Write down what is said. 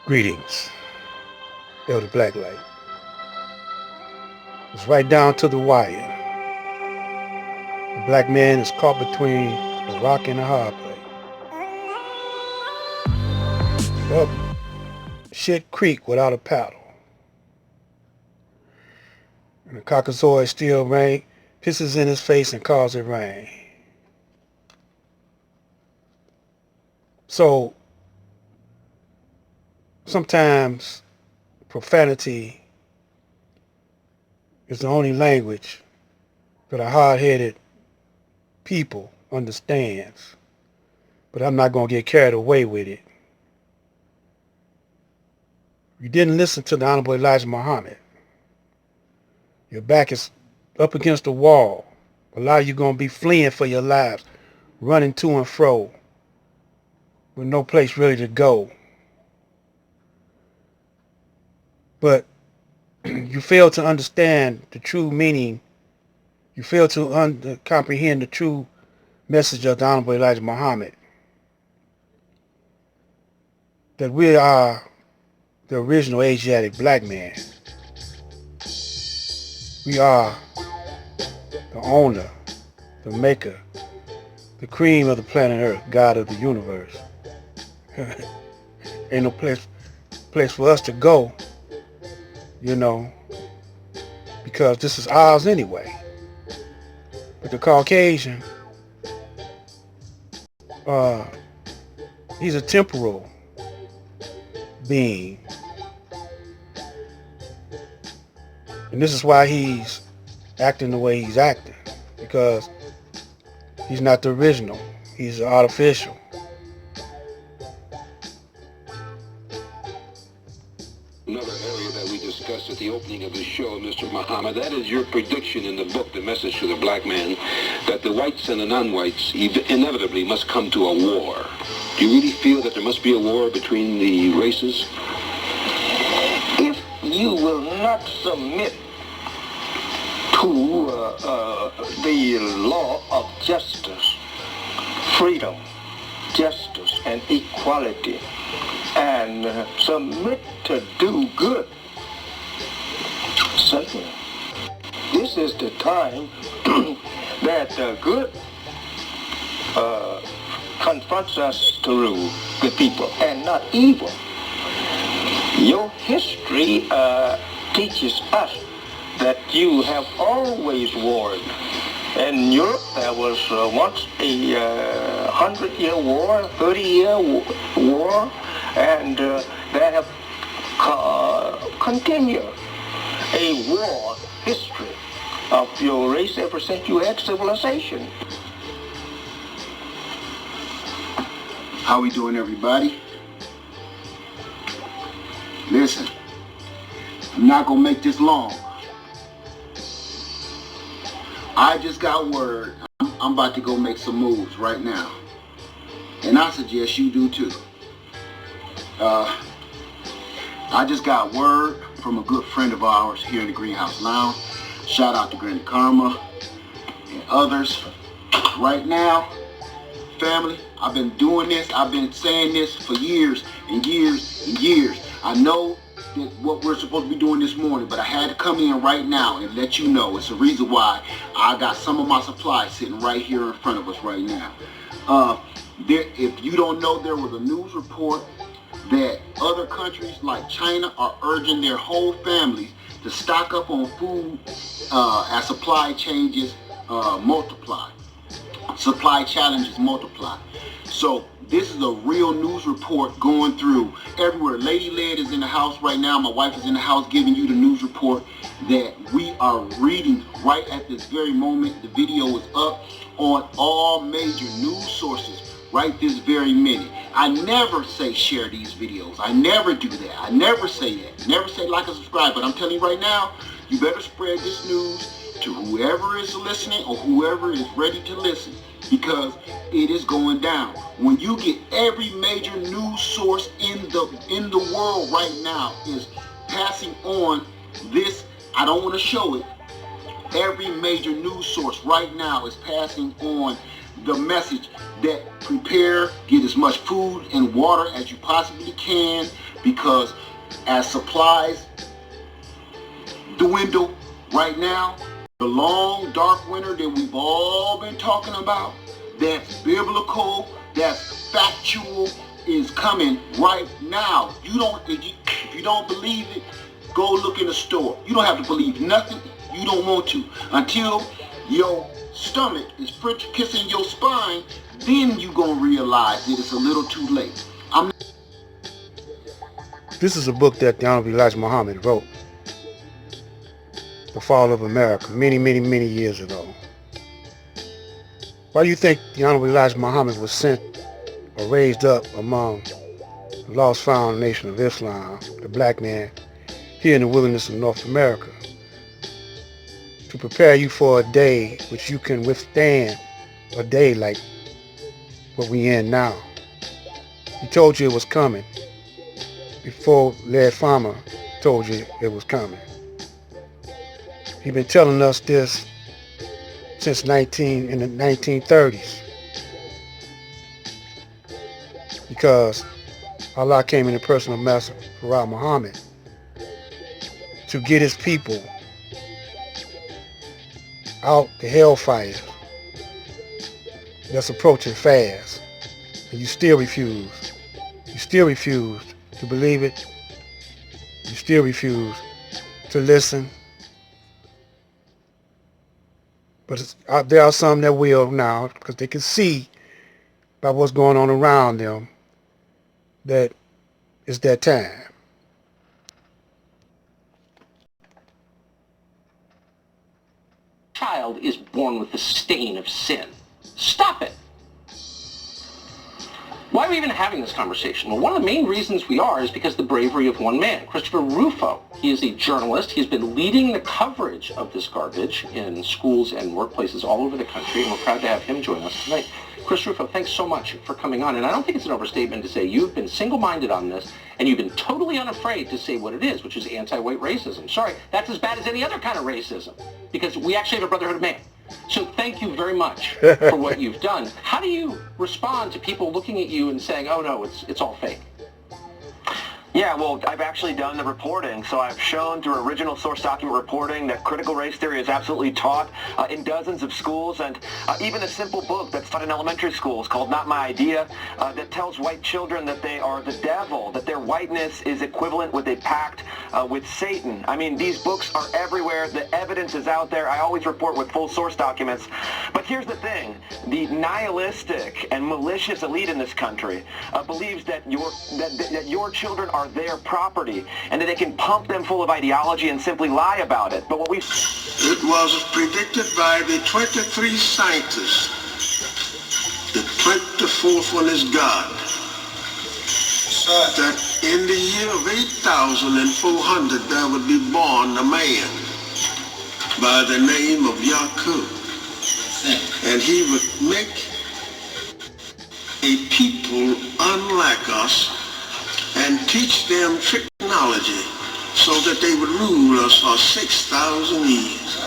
Greetings, Elder Blacklight. It's right down to the wire. The black man is caught between a rock and a hard place. Up shit creek without a paddle. And the Caucasoid still rain, pisses in his face and calls it rain. So sometimes profanity is the only language that a hard-headed people understands. But I'm not going to get carried away with it. You didn't listen to the Honorable Elijah Muhammad. Your back is up against the wall. A lot of you going to be fleeing for your lives, running to and fro with no place really to go. But you fail to understand the true meaning. You fail to comprehend the true message of the Honorable Elijah Muhammad. That we are the original Asiatic black man. We are the owner, the maker, the cream of the planet Earth, God of the universe. Ain't no place for us to go, because this is ours anyway. But the Caucasian, he's a temporal being. And this is why he's acting the way he's acting, because he's not the original. He's artificial. Another area that we discussed at the opening of the show, Mr. Muhammad, that is your prediction in the book, The Message to the Black Man, that the whites and the non-whites inevitably must come to a war. Do you really feel that there must be a war between the races? If you will not submit to the law of justice, freedom, justice, and equality, and submit to do good, certainly, this is the time that good confronts us through the people and not evil. Your history teaches us that you have always warred. In Europe, there was once a 100-year war, 30-year war, and they have continued a war history of your race ever since you had civilization. How we doing, everybody? Listen, I'm not gonna make this long. I just got word. I'm about to go make some moves right now, and I suggest you do too. I just got word from a good friend of ours here in the Greenhouse Lounge. Shout out to Granny Karma and others. Right now, family, I've been doing this, I've been saying this for years and years and years. I know that what we're supposed to be doing this morning, but I had to come in right now and let you know. It's the reason why I got some of my supplies sitting right here in front of us right now. If you don't know, there was a news report that other countries like China are urging their whole families to stock up on food as supply changes multiply. Supply challenges multiply. So this is a real news report going through everywhere. Lady Led is in the house right now. My wife is in the house giving you the news report that we are reading right at this very moment. The video is up on all major news sources right this very minute. I never say share these videos. I never do that. I never say that. Never say like and subscribe. But I'm telling you right now, you better spread this news to whoever is listening or whoever is ready to listen, because it is going down. When you get every major news source in the world right now is passing on this, I don't want to show it. Every major news source right now is passing on the message that prepare, get as much food and water as you possibly can, because as supplies dwindle right now, the long dark winter that we've all been talking about, that's biblical, that's factual, is coming right now. If you don't believe it, go look in the store. You don't have to believe nothing you don't want to until your stomach is kissing your spine. Then you gonna realize that it's a little too late. This is a book that the Honorable Elijah Muhammad wrote, The Fall of America, many, many, many years ago. Why do you think the Honorable Elijah Muhammad was sent or raised up among the lost found nation of Islam, the black man, here in the wilderness of North America, to prepare you for a day which you can withstand a day like what we in now? He told you it was coming before Led Farmer told you it was coming. He's been telling us this since in the 1930s, because Allah came in the person of Master Farah Muhammad to get his people out the hellfire that's approaching fast, and you still refuse. You still refuse to believe it. You still refuse to listen. But there are some that will now, because they can see by what's going on around them that it's their time. Child is born with the stain of sin. Stop it. Why are we even having this conversation? Well, one of the main reasons we are is because of the bravery of one man, Christopher Rufo. He is a journalist. He's been leading the coverage of this garbage in schools and workplaces all over the country, and we're proud to have him join us tonight. Chris Rufo, thanks so much for coming on. And I don't think it's an overstatement to say you've been single-minded on this, and you've been totally unafraid to say what it is, which is anti-white racism. Sorry, that's as bad as any other kind of racism, because we actually have a brotherhood of man. So thank you very much for what you've done. How do you respond to people looking at you and saying, oh no, it's all fake? Yeah, well, I've actually done the reporting, so I've shown through original source document reporting that critical race theory is absolutely taught in dozens of schools, and even a simple book that's taught in elementary schools called Not My Idea that tells white children that they are the devil, that their whiteness is equivalent with a pact with Satan. I mean, these books are everywhere. The evidence is out there. I always report with full source documents. But here's the thing. The nihilistic and malicious elite in this country believes that your children are their property, and that they can pump them full of ideology and simply lie about it. But what it was predicted by the 23 scientists. The 24th one is God. That in the year of 8,400 there would be born a man by the name of Yaqub, and he would make a people unlike us and teach them tricknology so that they would rule us for 6,000 years.